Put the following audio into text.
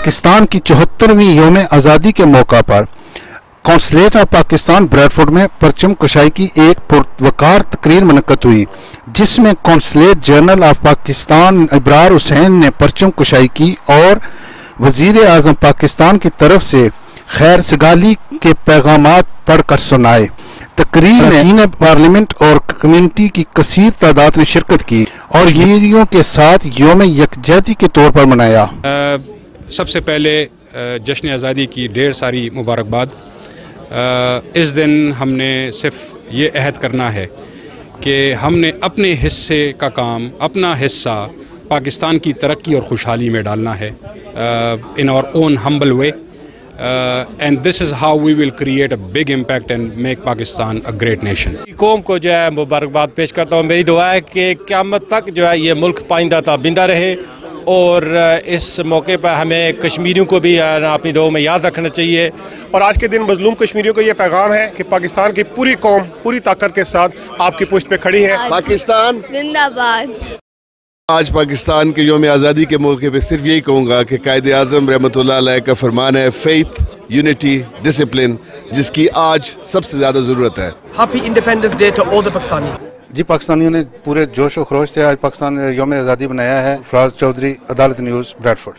पाकिस्तान की 74वीं यौम आज़ादी के मौका पर कौंसलेट ऑफ पाकिस्तान ब्रैडफोर्ड में परचम कुशाई की एक पुरवकार तकरीर मुनक्कद हुई, जिसमें consulate general of Pakistan Ibrar Hussain ने परचम कुशाई की और वजीर आज़म पाकिस्तान की तरफ से खैर सगाली के पैगामात पढ़कर सुनाए। तकरीर में पार्लियामेंट और कम्युनिटी की कसीर तादाद ने शिरकत की और हीरियों के साथ यौम यकजहती के तौर पर मनाया। सबसे पहले जश्न आज़ादी की ढेर सारी मुबारकबाद। इस दिन हमने सिर्फ ये अहद करना है कि हमने अपने हिस्से का काम, अपना हिस्सा पाकिस्तान की तरक्की और खुशहाली में डालना है in our own humble way, and this is how we will create a big impact and make Pakistan a great nation. कौम को जो है मुबारकबाद पेश करता हूँ। मेरी दुआ है कि क़यामत तक जो है ये मुल्क पाइंदा ताबिंदा रहे और इस मौके पर हमें कश्मीरियों को भी अपनी दुआ में याद रखना चाहिए। और आज के दिन मजलूम कश्मीरियों को ये पैगाम है कि पाकिस्तान की पूरी कौम पूरी ताकत के साथ आपकी पुष्ट पे खड़ी है। पाकिस्तान जिंदाबाद। आज पाकिस्तान के यौम आज़ादी के मौके पे सिर्फ यही कहूँगा कि कायदे आज़म रहमतुल्लाह अलैह का फरमान है फेथ, यूनिटी, डिसिप्लिन, जिसकी आज सबसे ज़्यादा ज़रूरत है। Happy independence day to all the Pakistani. जी, पाकिस्तानियों ने पूरे जोश और खरोश से आज पाकिस्तान यौम आज़ादी बनाया है। फराज चौधरी, अदालत न्यूज़, ब्रैडफोर्ड।